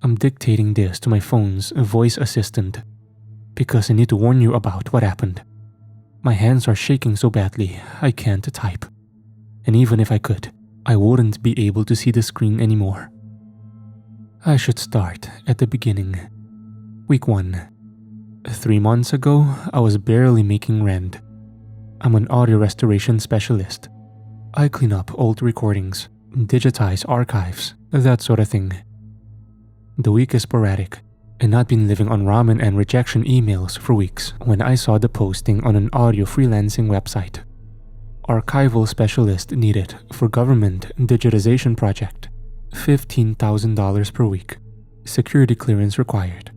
I'm dictating this to my phone's voice assistant because I need to warn you about what happened. My hands are shaking so badly I can't type. And even if I could, I wouldn't be able to see the screen anymore. I should start at the beginning. Week 1. 3 months ago, I was barely making rent. I'm an audio restoration specialist. I clean up old recordings, digitize archives, that sort of thing. The week is sporadic, and I'd been living on ramen and rejection emails for weeks when I saw the posting on an audio freelancing website. Archival specialist needed for government digitization project. $15,000 per week. Security clearance required.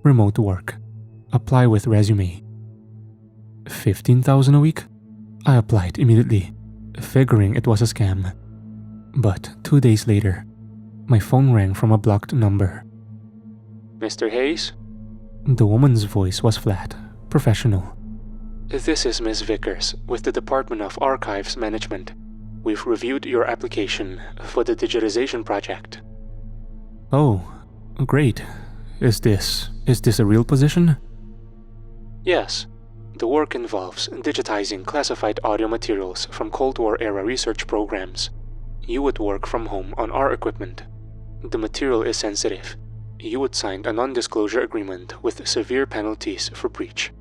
Remote work. Apply with resume. $15,000 a week? I applied immediately, figuring it was a scam. But 2 days later, my phone rang from a blocked number. Mr. Hayes? The woman's voice was flat, professional. This is Ms. Vickers with the Department of Archives Management. We've reviewed your application for the digitization project. Oh, great. Is this a real position? Yes. The work involves digitizing classified audio materials from Cold War era research programs. You would work from home on our equipment. The material is sensitive. You would sign a non-disclosure agreement with severe penalties for breach.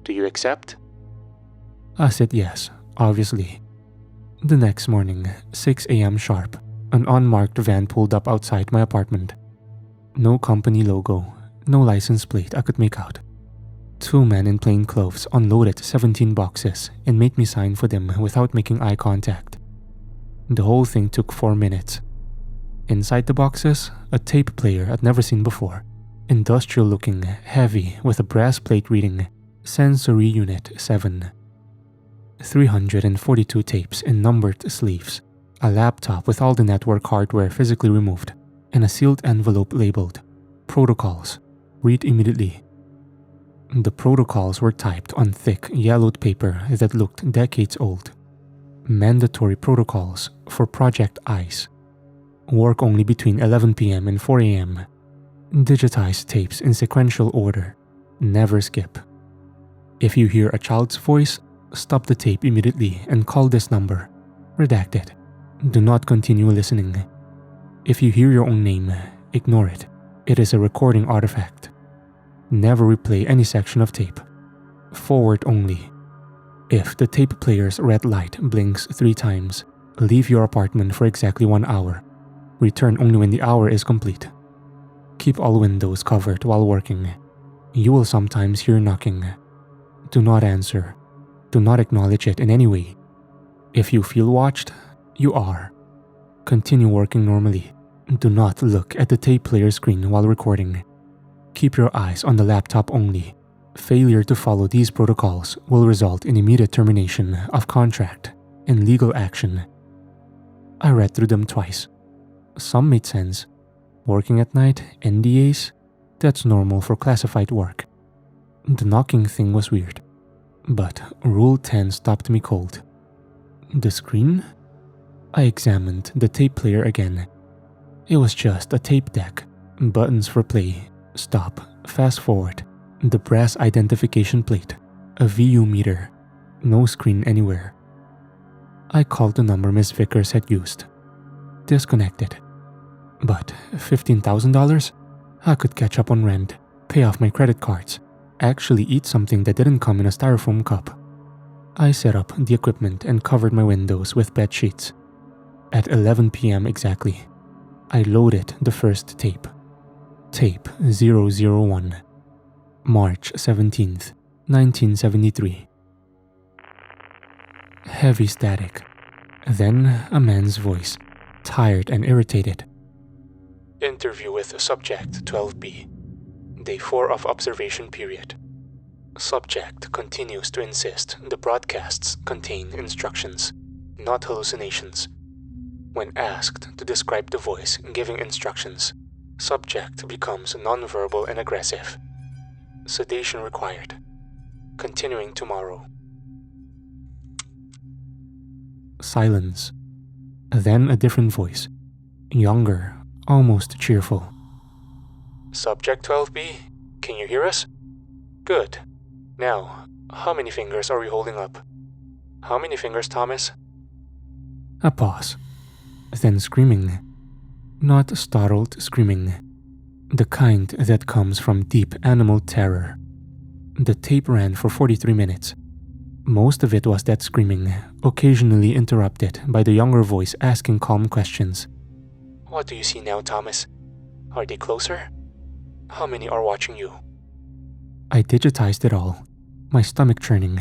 Do you accept? I said yes, obviously. The next morning, 6 a.m. sharp, an unmarked van pulled up outside my apartment. No company logo, no license plate I could make out. 2 men in plain clothes unloaded 17 boxes and made me sign for them without making eye contact. The whole thing took 4 minutes. Inside the boxes, a tape player I'd never seen before, industrial looking, heavy with a brass plate reading Sensory Unit 7. 342 tapes in numbered sleeves, a laptop with all the network hardware physically removed, and a sealed envelope labeled Protocols. Read immediately. The protocols were typed on thick, yellowed paper that looked decades old. Mandatory protocols for Project ICE. Work only between 11 p.m. and 4 a.m. Digitize tapes in sequential order. Never skip. If you hear a child's voice, stop the tape immediately and call this number. Redacted. Do not continue listening. If you hear your own name, ignore it. It is a recording artifact. Never replay any section of tape. Forward only. If the tape player's red light blinks 3 times, leave your apartment for exactly 1 hour. Return only when the hour is complete. Keep all windows covered while working. You will sometimes hear knocking. Do not answer. Do not acknowledge it in any way. If you feel watched, you are. Continue working normally. Do not look at the tape player screen while recording. Keep your eyes on the laptop only. Failure to follow these protocols will result in immediate termination of contract and legal action. I read through them twice. Some made sense. Working at night, NDAs, that's normal for classified work. The knocking thing was weird. But Rule 10 stopped me cold. The screen? I examined the tape player again. It was just a tape deck, buttons for play, stop, fast forward, the brass identification plate, a VU meter, no screen anywhere. I called the number Miss Vickers had used. Disconnected. But $15,000? I could catch up on rent, pay off my credit cards, actually eat something that didn't come in a styrofoam cup. I set up the equipment and covered my windows with bed sheets. At 11 p.m. exactly, I loaded the first tape. Tape 001. March 17th, 1973. Heavy static. Then a man's voice, tired and irritated. Interview with Subject 12B. Day 4 of observation period. Subject continues to insist the broadcasts contain instructions, not hallucinations. When asked to describe the voice giving instructions, subject becomes nonverbal and aggressive. Sedation required. Continuing tomorrow. Silence. Then a different voice, younger, almost cheerful. Subject 12B, can you hear us? Good. Now, how many fingers are we holding up? How many fingers, Thomas? A pause. Then screaming. Not startled screaming. The kind that comes from deep animal terror. The tape ran for 43 minutes. Most of it was that screaming, occasionally interrupted by the younger voice asking calm questions. What do you see now, Thomas? Are they closer? How many are watching you? I digitized it all, my stomach churning.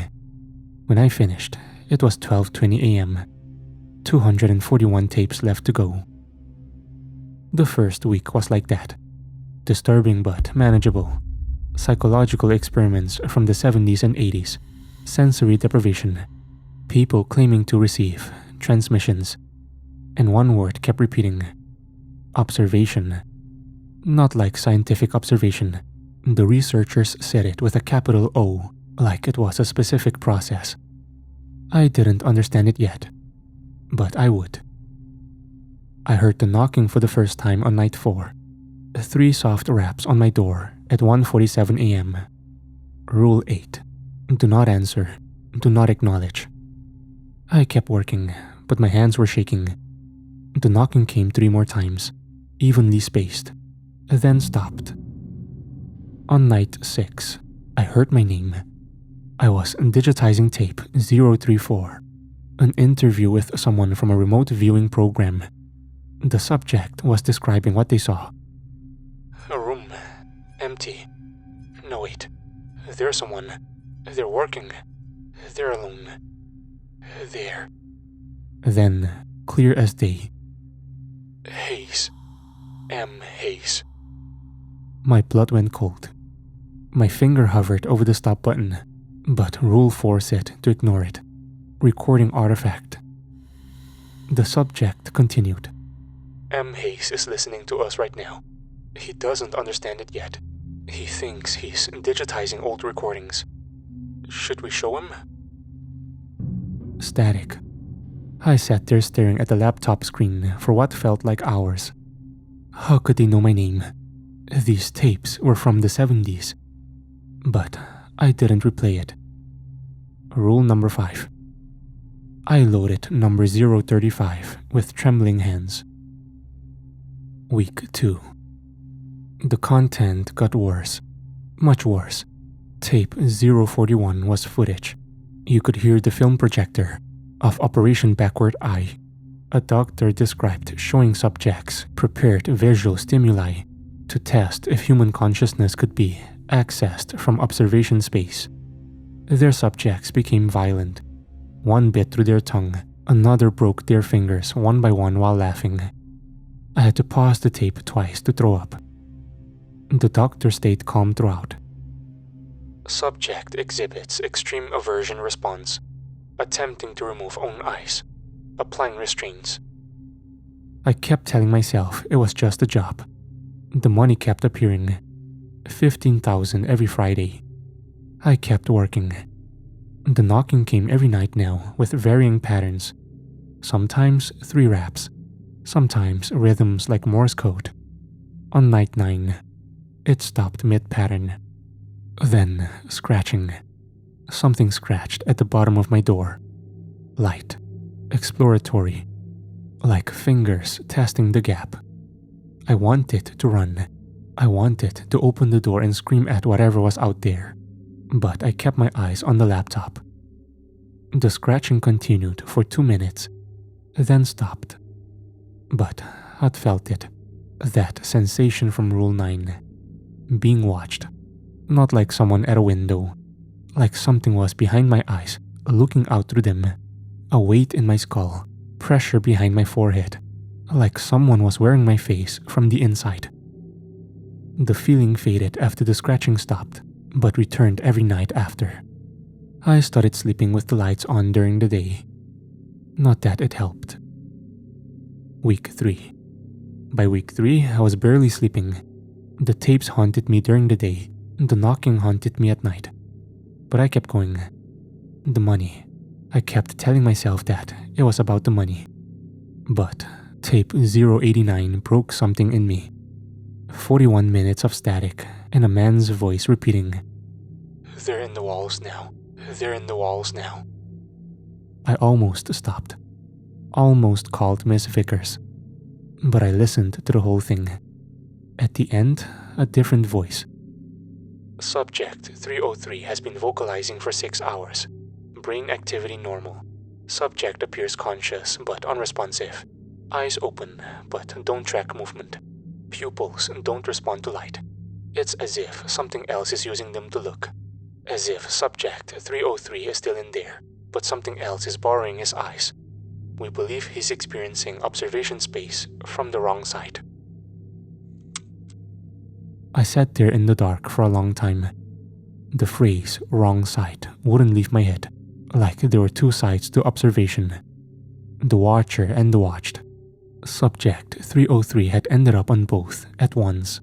When I finished, it was 12:20 a.m. 241 tapes left to go. The first week was like that. Disturbing but manageable. Psychological experiments from the 70s and 80s. Sensory deprivation. People claiming to receive transmissions. And one word kept repeating. Observation. Not like scientific observation. The researchers said it with a capital O, like it was a specific process. I didn't understand it yet, but I would. I heard the knocking for the first time on night 4. 3 soft raps on my door at 1:47 a.m. Rule 8. Do not answer. Do not acknowledge. I kept working, but my hands were shaking. The knocking came 3 more times, evenly spaced, then stopped. On night 6, I heard my name. I was digitizing tape 034, an interview with someone from a remote viewing program. The subject was describing what they saw. A room. Empty. No, wait. There's someone. They're working. They're alone. There. Then, clear as day. Haze. M. Haze. My blood went cold. My finger hovered over the stop button, but Rule 4 said to ignore it. Recording artifact. The subject continued. M. Hayes is listening to us right now. He doesn't understand it yet. He thinks he's digitizing old recordings. Should we show him? Static. I sat there staring at the laptop screen for what felt like hours. How could they know my name? These tapes were from the 70s. But I didn't replay it. Rule number 5. I loaded number 035 with trembling hands. Week 2. The content got worse. Much worse. Tape 041 was footage. You could hear the film projector of Operation Backward Eye. A doctor described showing subjects prepared visual stimuli to test if human consciousness could be accessed from observation space. Their subjects became violent. One bit through their tongue, another broke their fingers one by one while laughing. I had to pause the tape twice to throw up. The doctor stayed calm throughout. Subject exhibits extreme aversion response, attempting to remove own eyes, applying restraints. I kept telling myself it was just a job. The money kept appearing. $15,000 every Friday. I kept working. The knocking came every night now with varying patterns. Sometimes 3 raps, sometimes rhythms like Morse code. On night 9, it stopped mid-pattern. Then scratching. Something scratched at the bottom of my door. Light. Exploratory. Like fingers testing the gap. I wanted to run. I wanted to open the door and scream at whatever was out there. But I kept my eyes on the laptop. The scratching continued for 2 minutes, then stopped. But I'd felt it. That sensation from Rule 9. Being watched. Not like someone at a window. Like something was behind my eyes, looking out through them. A weight in my skull. Pressure behind my forehead. Like someone was wearing my face from the inside. The feeling faded after the scratching stopped, but returned every night after. I started sleeping with the lights on during the day. Not that it helped. Week 3. By week 3, I was barely sleeping. The tapes haunted me during the day, the knocking haunted me at night. But I kept going. The money. I kept telling myself that it was about the money. But tape 089 broke something in me. 41 minutes of static and a man's voice repeating, "They're in the walls now. They're in the walls now." I almost stopped. Almost called Miss Vickers. But I listened to the whole thing. At the end, a different voice. "Subject 303 has been vocalizing for 6 hours. Brain activity normal. Subject appears conscious but unresponsive. Eyes open but don't track movement. Pupils don't respond to light. It's as if something else is using them to look. As if subject 303 is still in there, but something else is borrowing his eyes. We believe he's experiencing observation space from the wrong side." I sat there in the dark for a long time. The phrase "wrong side" wouldn't leave my head, like there were two sides to observation. The watcher and the watched. Subject 303 had ended up on both at once.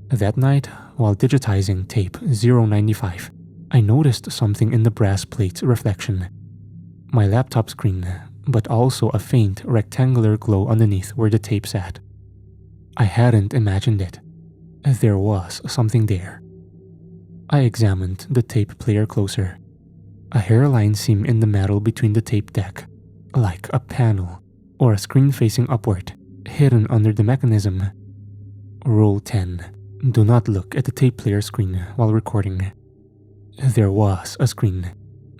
That night, while digitizing tape 095, I noticed something in the brass plate's reflection. My laptop screen, but also a faint rectangular glow underneath where the tape sat. I hadn't imagined it. There was something there. I examined the tape player closer. A hairline seam in the metal between the tape deck, like a panel or a screen facing upward, hidden under the mechanism. Rule 10. Do not look at the tape player screen while recording. There was a screen,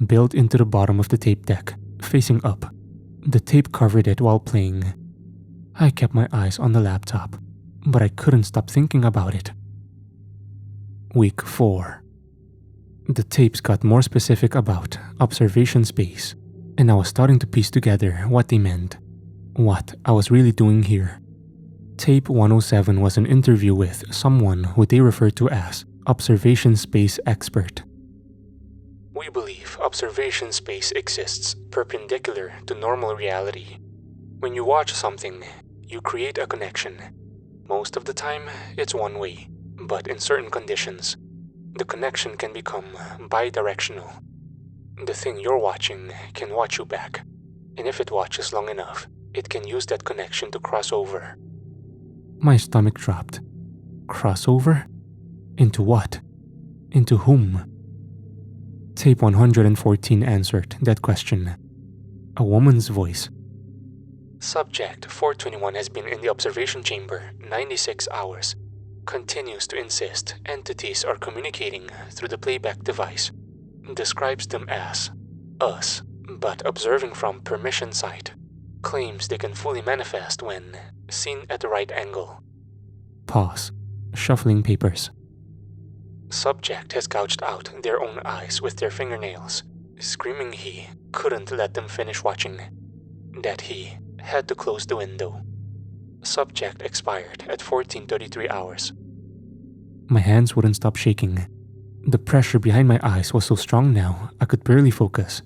built into the bottom of the tape deck, facing up. The tape covered it while playing. I kept my eyes on the laptop, but I couldn't stop thinking about it. Week 4. The tapes got more specific about observation space, and I was starting to piece together what they meant. What I was really doing here. Tape 107 was an interview with someone who they referred to as observation space expert. "We believe observation space exists perpendicular to normal reality. When you watch something, you create a connection. Most of the time, it's one way, but in certain conditions, the connection can become bidirectional. The thing you're watching can watch you back, and if it watches long enough, it can use that connection to cross over." My stomach dropped. Crossover? Into what? Into whom? Tape 114 answered that question. A woman's voice. "Subject 421 has been in the observation chamber 96 hours. Continues to insist entities are communicating through the playback device. Describes them as us, but observing from permission side. Claims they can fully manifest when seen at the right angle." Pause. Shuffling papers. "Subject has gouged out their own eyes with their fingernails, screaming he couldn't let them finish watching. That he had to close the window. Subject expired at 14:33 hours." My hands wouldn't stop shaking. The pressure behind my eyes was so strong now, I could barely focus.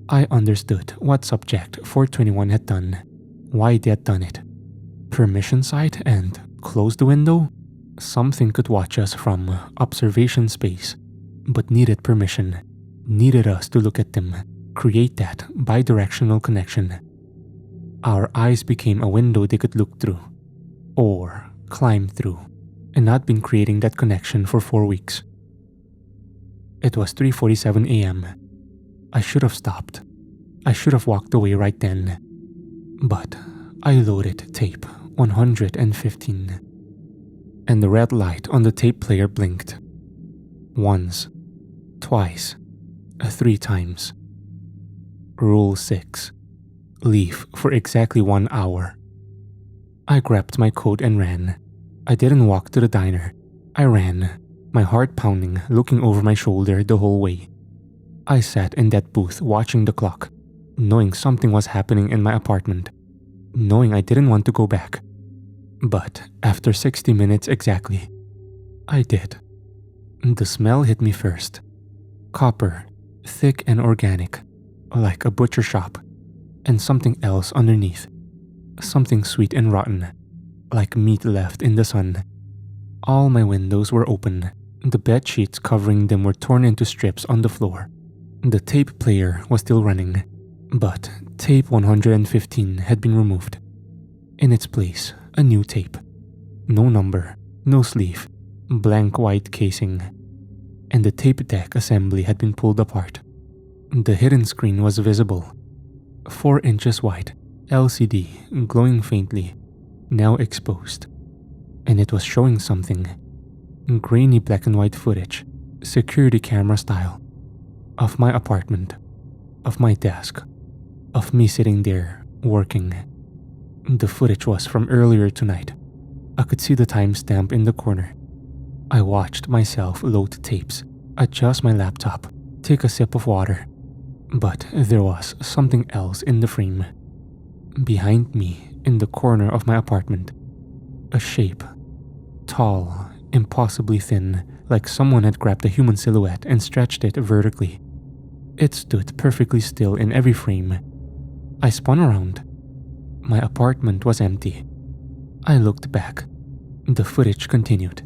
I understood what Subject 421 had done, why they had done it. Permission side and close the window? Something could watch us from observation space, but needed permission, needed us to look at them, create that bidirectional connection. Our eyes became a window they could look through, or climb through, and not been creating that connection for 4 weeks. It was 3:47 a.m. I should have stopped. I should have walked away right then. But I loaded tape 115. And the red light on the tape player blinked. Once, twice, 3 times. Rule 6. Leave for exactly 1 hour. I grabbed my coat and ran. I didn't walk to the diner. I ran, my heart pounding, looking over my shoulder the whole way. I sat in that booth watching the clock, knowing something was happening in my apartment, knowing I didn't want to go back. But after 60 minutes exactly, I did. The smell hit me first. Copper, thick and organic, like a butcher shop, and something else underneath. Something sweet and rotten, like meat left in the sun. All my windows were open. The bed sheets covering them were torn into strips on the floor. The tape player was still running, but tape 115 had been removed. In its place, a new tape. No number, no sleeve, blank white casing. And the tape deck assembly had been pulled apart. The hidden screen was visible. 4 inches wide, LCD, glowing faintly, now exposed. And it was showing something. Grainy black and white footage, security camera style, of my apartment, of my desk, of me sitting there, working. The footage was from earlier tonight. I could see the timestamp in the corner. I watched myself load tapes, adjust my laptop, take a sip of water. But there was something else in the frame. Behind me, in the corner of my apartment, a shape. Tall, impossibly thin, like someone had grabbed a human silhouette and stretched it vertically. It stood perfectly still in every frame. I spun around. My apartment was empty. I looked back. The footage continued.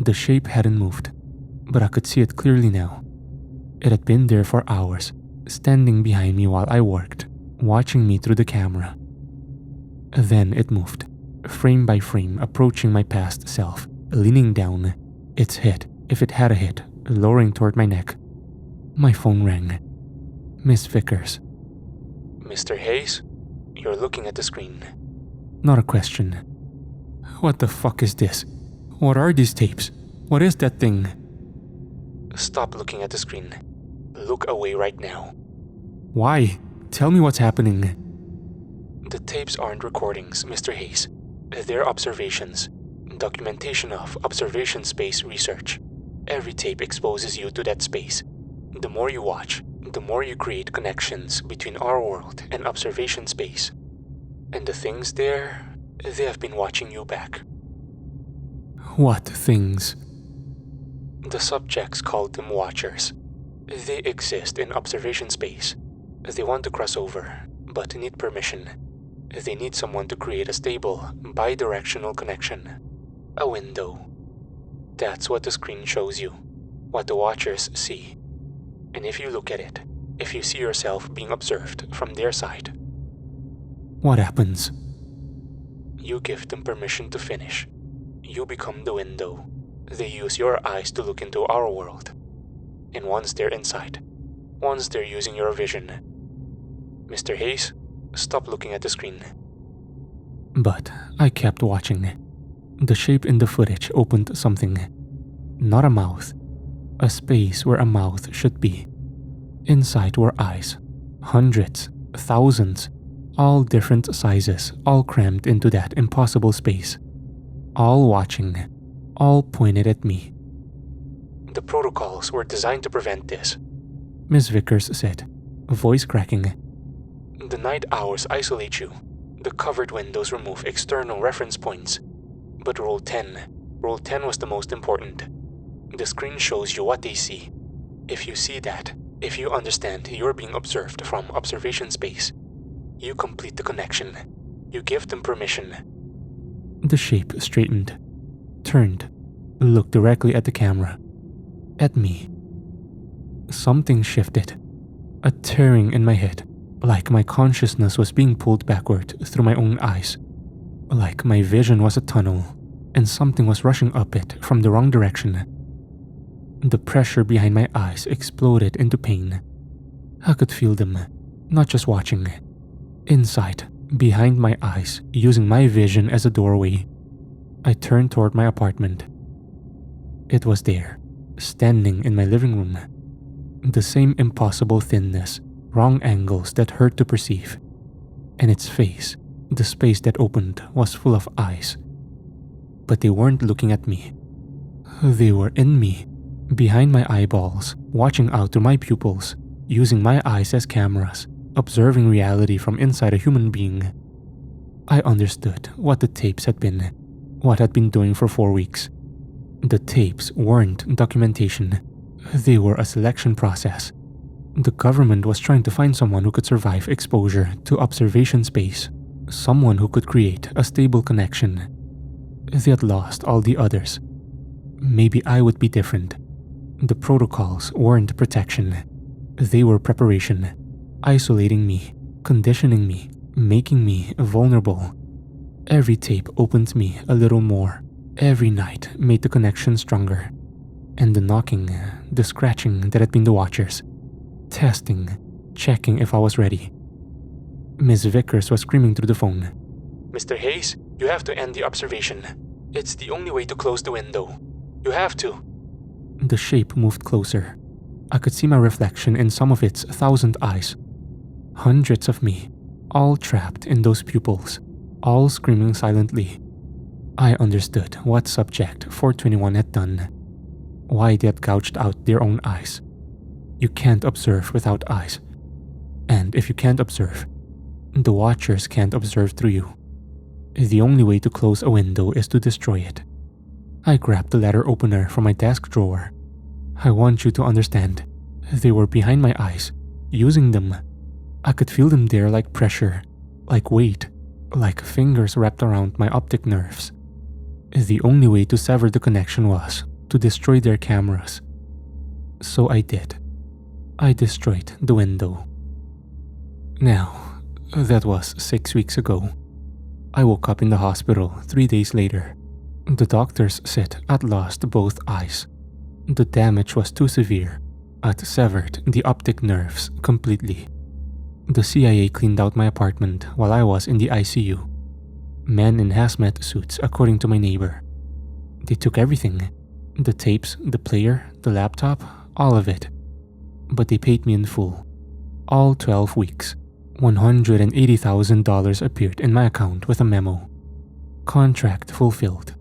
The shape hadn't moved, but I could see it clearly now. It had been there for hours, standing behind me while I worked, watching me through the camera. Then it moved, frame by frame, approaching my past self, leaning down, its head, if it had a head, lowering toward my neck. My phone rang. Miss Vickers. Mr. Hayes, you're looking at the screen. Not a question. What the fuck is this? What are these tapes? What is that thing? Stop looking at the screen. Look away right now. Why? Tell me what's happening. The tapes aren't recordings, Mr. Hayes. They're observations. Documentation of observation space research. Every tape exposes you to that space. The more you watch, the more you create connections between our world and observation space. And the things there, they have been watching you back. What things? The subjects called them watchers. They exist in observation space. They want to cross over, but need permission. They need someone to create a stable, bi-directional connection. A window. That's what the screen shows you. What the watchers see. And if you look at it, if you see yourself being observed from their side, what happens? You give them permission to finish. You become the window. They use your eyes to look into our world. And once they're inside, once they're using your vision, Mr. Hayes, stop looking at the screen. But I kept watching. The shape in the footage opened something. Not a mouth. A space where a mouth should be. Inside were eyes. Hundreds, thousands, all different sizes, all crammed into that impossible space. All watching, all pointed at me. The protocols were designed to prevent this, Miss Vickers said, voice cracking. The night hours isolate you. The covered windows remove external reference points. But Rule 10 was the most important. The screen shows you what they see. If you see that, if you understand you're being observed from observation space, you complete the connection. You give them permission. The shape straightened, turned, looked directly at the camera. At me. Something shifted. A tearing in my head, like my consciousness was being pulled backward through my own eyes. Like my vision was a tunnel, and something was rushing up it from the wrong direction. The pressure behind my eyes exploded into pain. I could feel them, not just watching. Inside, behind my eyes, using my vision as a doorway. I turned toward my apartment. It was there, standing in my living room. The same impossible thinness, wrong angles that hurt to perceive. And its face, the space that opened, was full of eyes. But they weren't looking at me. They were in me, behind my eyeballs, watching out through my pupils, using my eyes as cameras, observing reality from inside a human being. I understood what the tapes had been, what had been doing for 4 weeks. The tapes weren't documentation. They were a selection process. The government was trying to find someone who could survive exposure to observation space, someone who could create a stable connection. They had lost all the others. Maybe I would be different. The protocols weren't protection. They were preparation, isolating me, conditioning me, making me vulnerable. Every tape opened me a little more. Every night made the connection stronger. And the knocking, the scratching that had been the Watchers. Testing, checking if I was ready. Miss Vickers was screaming through the phone. Mr. Hayes, you have to end the observation. It's the only way to close the window. You have to. The shape moved closer. I could see my reflection in some of its 1,000 eyes. Hundreds of me, all trapped in those pupils, all screaming silently. I understood what Subject 421 had done. Why they had gouged out their own eyes. You can't observe without eyes. And if you can't observe, the Watchers can't observe through you. The only way to close a window is to destroy it. I grabbed the letter opener from my desk drawer. I want you to understand. They were behind my eyes, using them. I could feel them there like pressure, like weight, like fingers wrapped around my optic nerves. The only way to sever the connection was to destroy their cameras. So I did. I destroyed the window. Now, that was 6 weeks ago. I woke up in the hospital 3 days later. The doctors said I'd lost both eyes. The damage was too severe. I'd severed the optic nerves completely. The CIA cleaned out my apartment while I was in the ICU. Men in hazmat suits, according to my neighbor. They took everything. The tapes, the player, the laptop, all of it. But they paid me in full. All 12 weeks. $180,000 appeared in my account with a memo. Contract fulfilled.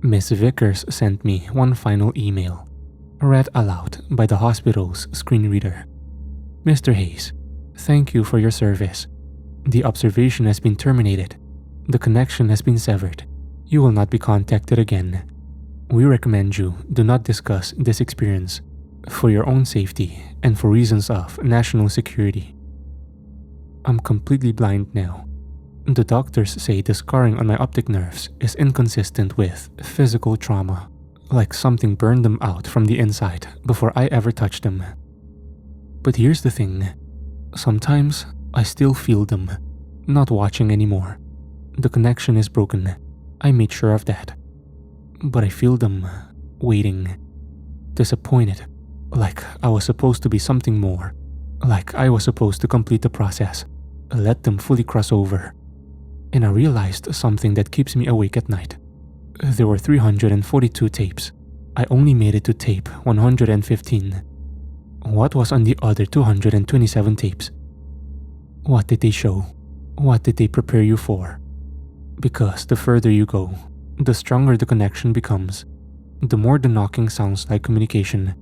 Miss Vickers sent me one final email, read aloud by the hospital's screen reader. Mr. Hayes, thank you for your service. The observation has been terminated. The connection has been severed. You will not be contacted again. We recommend you do not discuss this experience for your own safety and for reasons of national security. I'm completely blind now. The doctors say the scarring on my optic nerves is inconsistent with physical trauma, like something burned them out from the inside before I ever touched them. But here's the thing. Sometimes I still feel them, not watching anymore. The connection is broken. I made sure of that. But I feel them, waiting, disappointed, like I was supposed to be something more, like I was supposed to complete the process, let them fully cross over. And I realized something that keeps me awake at night. There were 342 tapes. I only made it to tape 115. What was on the other 227 tapes? What did they show? What did they prepare you for? Because the further you go, the stronger the connection becomes. The more the knocking sounds like communication,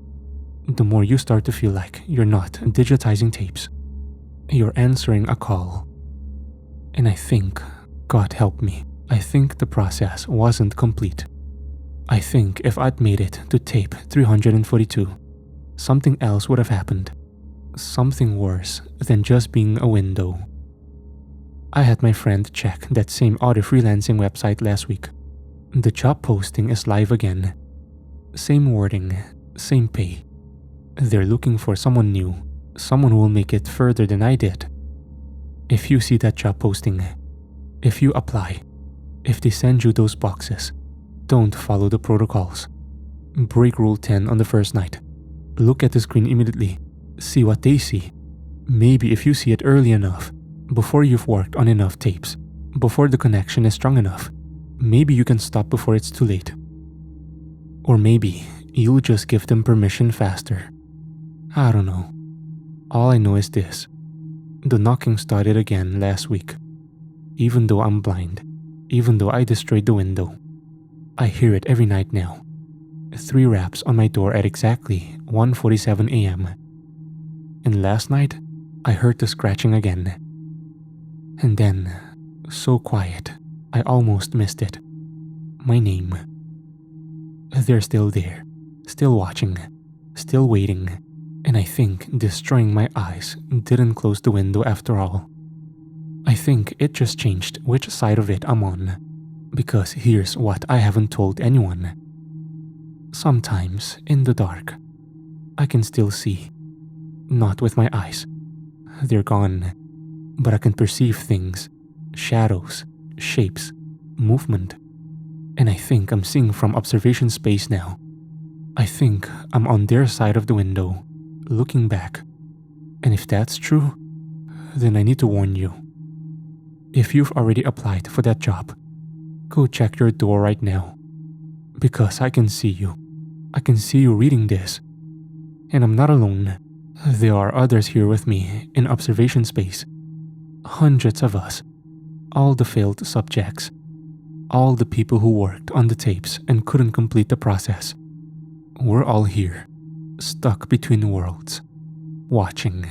the more you start to feel like you're not digitizing tapes. You're answering a call. And I think, God help me, I think the process wasn't complete. I think if I'd made it to tape 342, something else would have happened. Something worse than just being a window. I had my friend check that same audio freelancing website last week. The job posting is live again. Same wording, same pay. They're looking for someone new, someone who will make it further than I did. If you see that job posting, if you apply, if they send you those boxes, don't follow the protocols. Break Rule 10 on the first night. Look at the screen immediately. See what they see. Maybe if you see it early enough, before you've worked on enough tapes, before the connection is strong enough, maybe you can stop before it's too late. Or maybe you'll just give them permission faster. I don't know. All I know is this. The knocking started again last week. Even though I'm blind, even though I destroyed the window, I hear it every night now. 3 raps on my door at exactly 1:47 a.m. And last night, I heard the scratching again. And then, so quiet, I almost missed it. My name. They're still there, still watching, still waiting, and I think destroying my eyes didn't close the window after all. I think it just changed which side of it I'm on, because here's what I haven't told anyone. Sometimes, in the dark, I can still see. Not with my eyes. They're gone, but I can perceive things, shadows, shapes, movement. And I think I'm seeing from observation space now. I think I'm on their side of the window, looking back. And if that's true, then I need to warn you. If you've already applied for that job, go check your door right now. Because I can see you. I can see you reading this. And I'm not alone. There are others here with me in observation space. Hundreds of us. All the failed subjects. All the people who worked on the tapes and couldn't complete the process. We're all here, stuck between worlds, watching.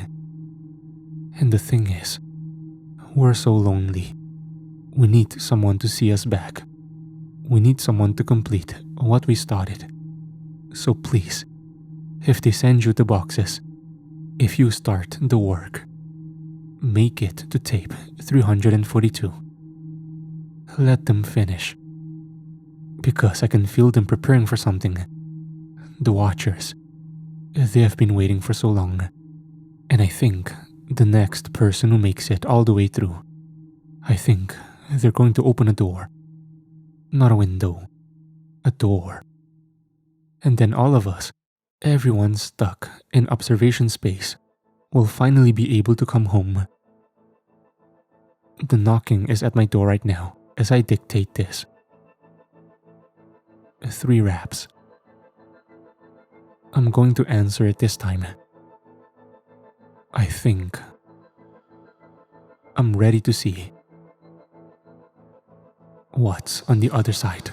And the thing is, we're so lonely. We need someone to see us back. We need someone to complete what we started. So please, if they send you the boxes, if you start the work, make it to tape 342. Let them finish. Because I can feel them preparing for something. The Watchers. They have been waiting for so long. And I think the next person who makes it all the way through, I think they're going to open a door. Not a window. A door. And then all of us, everyone stuck in observation space, will finally be able to come home. The knocking is at my door right now as I dictate this. 3 raps. I'm going to answer it this time. I think I'm ready to see what's on the other side.